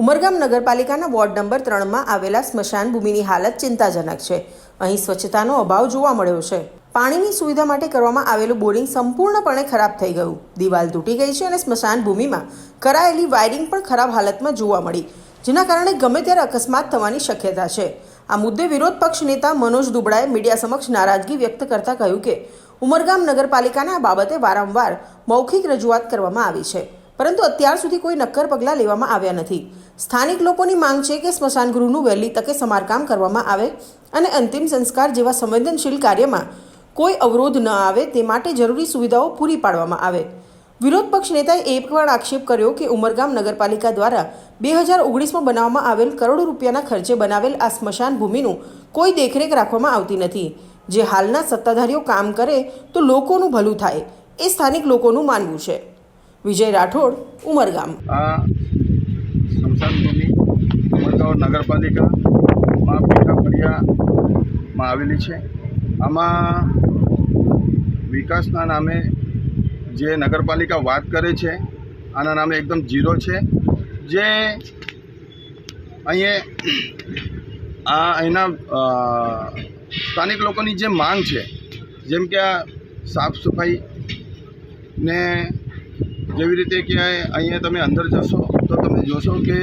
ઉમરગામ નગરપાલિકાના ward number 3માં આવેલા સ્મશાન ભૂમિની હાલત ચિંતાજનક છે. અહીં સ્વચ્છતાનો અભાવ જોવા મળ્યો છે. પાણીની સુવિધા માટે કરવામાં આવેલું બોરિંગ સંપૂર્ણપણે ખરાબ થઈ ગયું. દિવાલ તૂટી ગઈ છે અને સ્મશાન ભૂમિમાં કરાયેલી વાયરિંગ પણ ખરાબ હાલતમાં જોવા મળી, જેના કારણે ગમે ત્યારે અકસ્માત થવાની શક્યતા છે. આ મુદ્દે વિરોધ પક્ષ નેતા મનોજ દુબડાએ મીડિયા સમક્ષ નારાજગી વ્યક્ત કરતા કહ્યું કે ઉમરગામ નગરપાલિકાને આ બાબતે વારંવાર મૌખિક રજૂઆત કરવામાં આવી છે, પરંતુ અત્યાર સુધી કોઈ નક્કર પગલાં લેવામાં આવ્યા નથી. સ્થાનિક લોકોની માંગ છે કે સ્મશાન ગૃહનું વહેલી તકે સમારકામ કરવામાં આવે અને અંતિમ સંસ્કાર જેવા સંવેદનશીલ કાર્યમાં કોઈ અવરોધ ન આવે તે માટે જરૂરી સુવિધાઓ પૂરી પાડવામાં આવે. વિરોધ પક્ષ નેતાએ એ પણ આક્ષેપ કર્યો કે ઉમરગામ નગરપાલિકા દ્વારા 2019માં બનાવવામાં આવેલ કરોડો રૂપિયાના ખર્ચે બનાવેલ આ સ્મશાન ભૂમિનું કોઈ દેખરેખ રાખવામાં આવતી નથી. જે હાલના સત્તાધારીઓ કામ કરે તો લોકોનું ભલું થાય, એ સ્થાનિક લોકોનું માનવું છે. વિજય રાઠોડ, ઉમરગામ. આ સ્મશાન ભૂમિ ઉમરગામ નગરપાલિકામાં પીઠાફળિયામાં આવેલી છે. આમાં વિકાસના નામે જે નગરપાલિકા વાત કરે છે આના નામે એકદમ ઝીરો છે. જે અહીંના સ્થાનિક લોકોની જે માંગ છે, જેમ કે આ સાફ સફાઈ ને જેવી રીતે કે અહીંયા તમે અંદર જશો તો તમે જોશો કે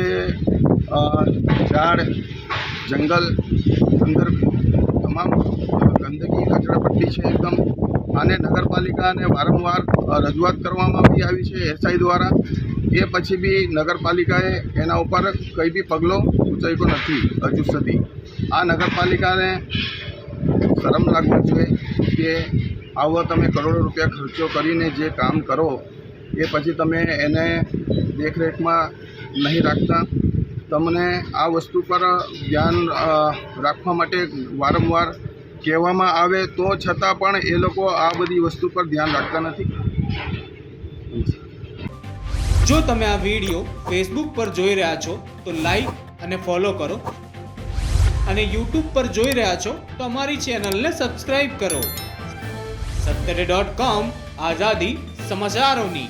ઝાડ જંગલ અંદર તમામ ગંદકી કચરાપટ્ટી છે એકદમ. આને નગરપાલિકાને વારંવાર રજૂઆત કરવામાં આવી છે એસઆઈ દ્વારા. એ પછી બી નગરપાલિકાએ એના ઉપર કંઈ બી પગલો ઉચક્યો નથી હજુ સુધી. આ નગરપાલિકાને શરમ લાગવું જોઈએ કે આવો તમે કરોડો રૂપિયા ખર્ચો કરીને જે કામ કરો એ પછી તમે એને દેખરેખમાં નહીં રાખતા. તમને આ વસ્તુ પર ધ્યાન રાખવા માટે વારંવાર કહેવામાં આવે તો છતાં પણ એ લોકો આ બધી વસ્તુ પર ધ્યાન રાખતા નથી. જો તમે આ વિડીયો ફેસબુક પર જોઈ રહ્યા છો તો લાઈક અને ફોલો કરો, અને યુટ્યુબ પર જોઈ રહ્યા છો તો અમારી ચેનલને સબસ્ક્રાઈબ કરો. સત્તરે.com, આઝાદી સમાચારોની.